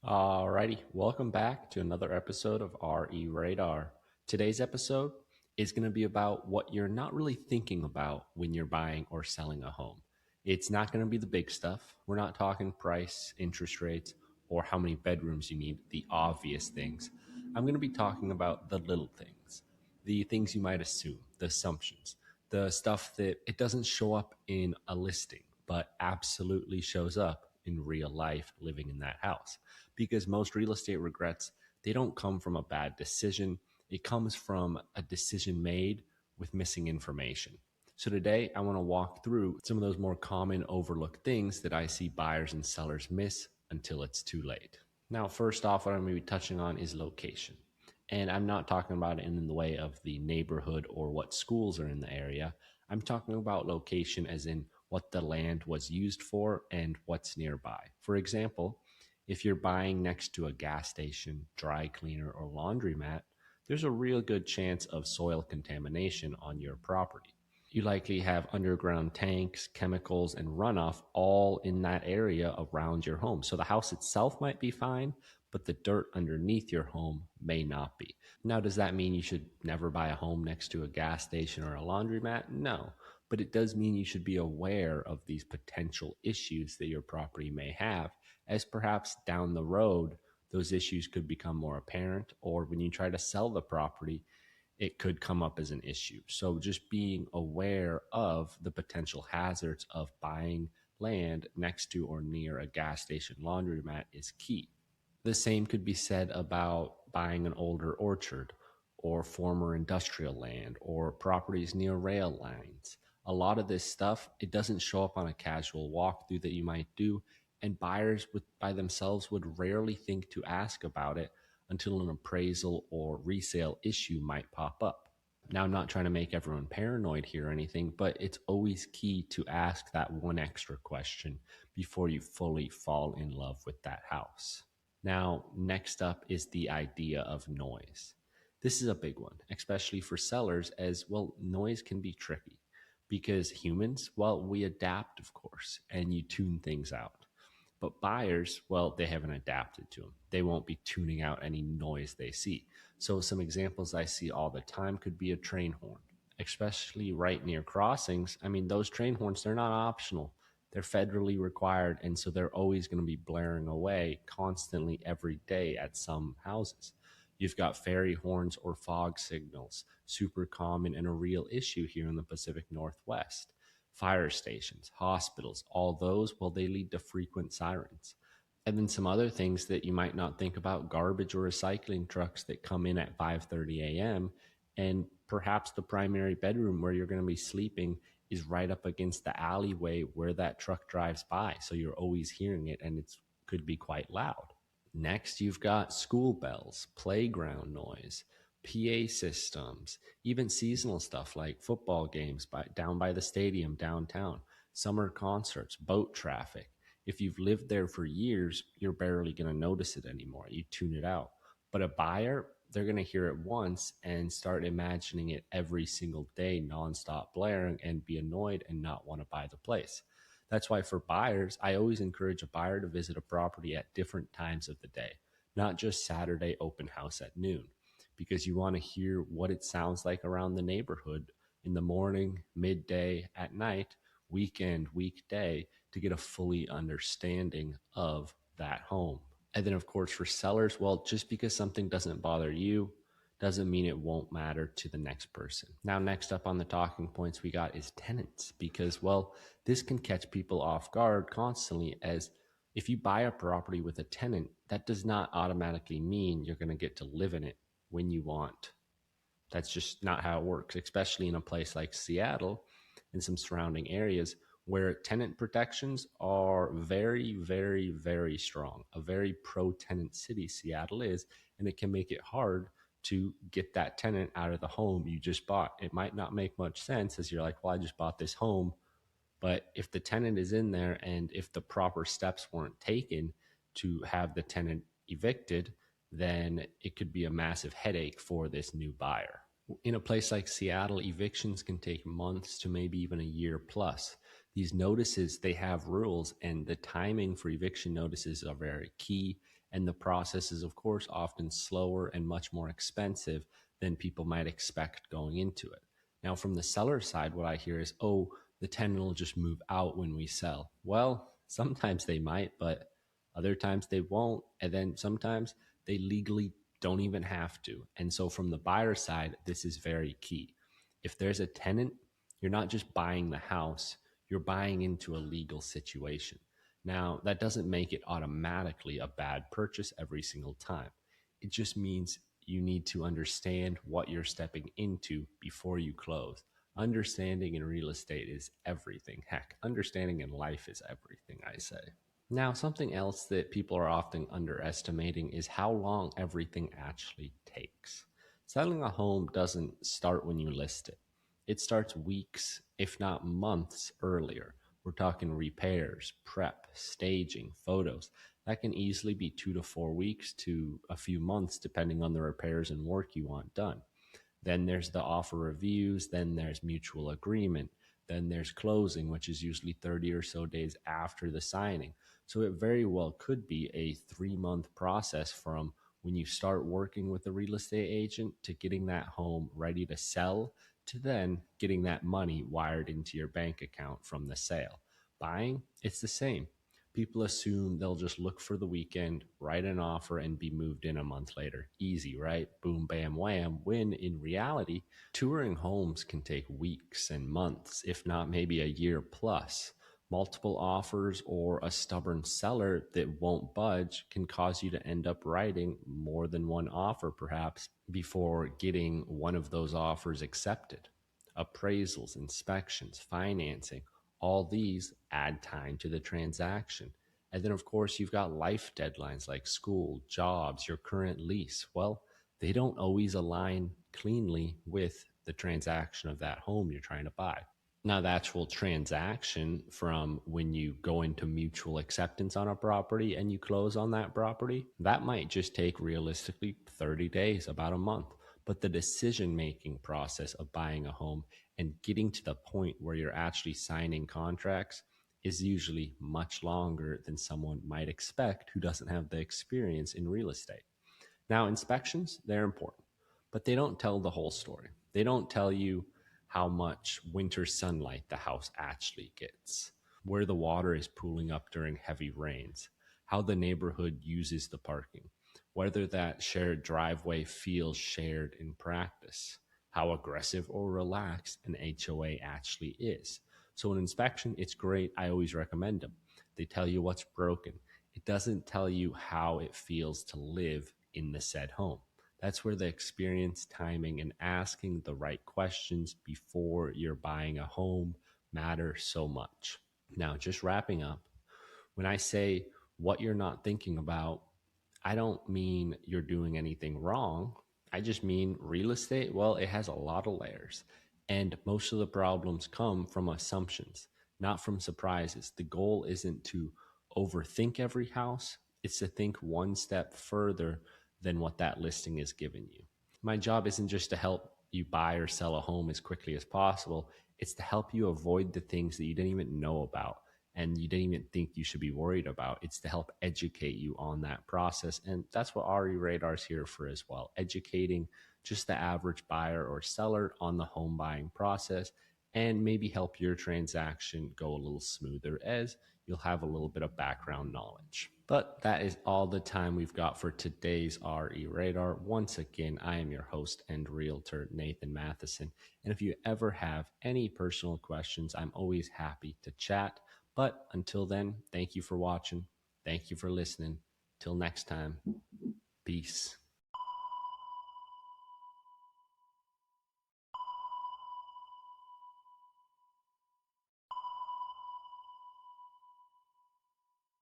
Alrighty, welcome back to another episode of RE Radar. Today's episode is going to be about what you're not really thinking about when you're buying or selling a home. It's not going to be the big stuff. We're not talking price, interest rates, or how many bedrooms you need, the obvious things. I'm going to be talking about the little things, the things you might assume, the assumptions, the stuff that it doesn't show up in a listing, but absolutely shows up in real life living in that house. Because most real estate regrets, they don't come from a bad decision. It comes from a decision made with missing information. So today I want to walk through some of those more common overlooked things that I see buyers and sellers miss until it's too late. Now, first off, what I'm going to be touching on is location. And I'm not talking about it in the way of the neighborhood or what schools are in the area. I'm talking about location as in what the land was used for and what's nearby. For example, if you're buying next to a gas station, dry cleaner, or laundromat, there's a real good chance of soil contamination on your property. You likely have underground tanks, chemicals, and runoff all in that area around your home. So the house itself might be fine, but the dirt underneath your home may not be. Now, does that mean you should never buy a home next to a gas station or a laundromat? No, but it does mean you should be aware of these potential issues that your property may have, as perhaps down the road, those issues could become more apparent, or when you try to sell the property, it could come up as an issue. So just being aware of the potential hazards of buying land next to or near a gas station laundromat is key. The same could be said about buying an older orchard or former industrial land or properties near rail lines. A lot of this stuff, it doesn't show up on a casual walkthrough that you might do, and buyers by themselves would rarely think to ask about it until an appraisal or resale issue might pop up. Now, I'm not trying to make everyone paranoid here or anything, but it's always key to ask that one extra question before you fully fall in love with that house. Now, next up is the idea of noise. This is a big one, especially for sellers, as well, noise can be tricky because humans, well, we adapt, of course, and you tune things out. But buyers, well, they haven't adapted to them. They won't be tuning out any noise they see. So some examples I see all the time could be a train horn, especially right near crossings. I mean, those train horns, they're not optional. They're federally required, and so they're always going to be blaring away constantly every day at some houses. You've got ferry horns or fog signals, super common and a real issue here in the Pacific Northwest. Fire stations, hospitals, all those, well, they lead to frequent sirens. And then some other things that you might not think about, garbage or recycling trucks that come in at 5:30 a.m. and perhaps the primary bedroom where you're going to be sleeping is right up against the alleyway where that truck drives by. So you're always hearing it, and it could be quite loud. Next, you've got school bells, playground noise, PA systems, even seasonal stuff like football games down by the stadium downtown, summer concerts, boat traffic. If you've lived there for years, you're barely going to notice it anymore. You tune it out. But a buyer, they're going to hear it once and start imagining it every single day, nonstop blaring, and be annoyed and not want to buy the place. That's why for buyers, I always encourage a buyer to visit a property at different times of the day, not just Saturday open house at noon, because you want to hear what it sounds like around the neighborhood in the morning, midday, at night, weekend, weekday, to get a fully understanding of that home. And then, of course, for sellers, well, just because something doesn't bother you doesn't mean it won't matter to the next person. Now, next up on the talking points we got is tenants, because, well, this can catch people off guard constantly, as if you buy a property with a tenant, that does not automatically mean you're going to get to live in it when you want. That's just not how it works, especially in a place like Seattle and some surrounding areas where tenant protections are very, very, very strong. A very pro-tenant city Seattle is, and it can make it hard to get that tenant out of the home you just bought. It might not make much sense as you're like, well, I just bought this home. But if the tenant is in there and if the proper steps weren't taken to have the tenant evicted, then it could be a massive headache for this new buyer. In a place like Seattle, evictions can take months to maybe even a year plus. These notices, they have rules, and the timing for eviction notices are very key, And the process is, of course, often slower and much more expensive than people might expect going into it. Now, from the seller side, what I hear is, oh, the tenant will just move out when we sell. Well, sometimes they might, but other times they won't. And then sometimes they legally don't even have to. And so, from the buyer side, this is very key. If there's a tenant, you're not just buying the house, you're buying into a legal situation. Now, that doesn't make it automatically a bad purchase every single time. It just means you need to understand what you're stepping into before you close. Understanding in real estate is everything. Heck, understanding in life is everything, I say. Now, something else that people are often underestimating is how long everything actually takes. Selling a home doesn't start when you list it. It starts weeks, if not months earlier. We're talking repairs, prep, staging, photos. That can easily be 2 to 4 weeks to a few months, depending on the repairs and work you want done. Then there's the offer reviews. Then there's mutual agreement. Then there's closing, which is usually 30 or so days after the signing. So it very well could be a 3 month process from when you start working with a real estate agent to getting that home ready to sell to then getting that money wired into your bank account from the sale. Buying, it's the same. People assume they'll just look for the weekend, write an offer, and be moved in a month later. Easy, right? Boom, bam, wham. When in reality, touring homes can take weeks and months, if not maybe a year plus. Multiple offers or a stubborn seller that won't budge can cause you to end up writing more than one offer, perhaps, before getting one of those offers accepted. Appraisals, inspections, financing, all these add time to the transaction. And then, of course, you've got life deadlines like school, jobs, your current lease. Well, they don't always align cleanly with the transaction of that home you're trying to buy. Now, the actual transaction from when you go into mutual acceptance on a property and you close on that property, that might just take realistically 30 days, about a month. But the decision making process of buying a home and getting to the point where you're actually signing contracts is usually much longer than someone might expect who doesn't have the experience in real estate. Now, inspections, they're important, but they don't tell the whole story. They don't tell you how much winter sunlight the house actually gets, where the water is pooling up during heavy rains, how the neighborhood uses the parking, whether that shared driveway feels shared in practice, how aggressive or relaxed an HOA actually is. So, an inspection, it's great. I always recommend them. They tell you what's broken. It doesn't tell you how it feels to live in the said home. That's where the experience, timing, and asking the right questions before you're buying a home matter so much. Now, just wrapping up, when I say what you're not thinking about, I don't mean you're doing anything wrong. I just mean real estate, well, it has a lot of layers. And most of the problems come from assumptions, not from surprises. The goal isn't to overthink every house, it's to think one step further than what that listing is giving you. My job isn't just to help you buy or sell a home as quickly as possible, it's to help you avoid the things that you didn't even know about and you didn't even think you should be worried about. It's to help educate you on that process. And that's what RE Radar is here for as well, educating just the average buyer or seller on the home buying process and maybe help your transaction go a little smoother as you'll have a little bit of background knowledge. But that is all the time we've got for today's RE Radar. Once again, I am your host and realtor, Nathan Matheson. And if you ever have any personal questions, I'm always happy to chat. But until then, thank you for watching. Thank you for listening. Till next time, peace.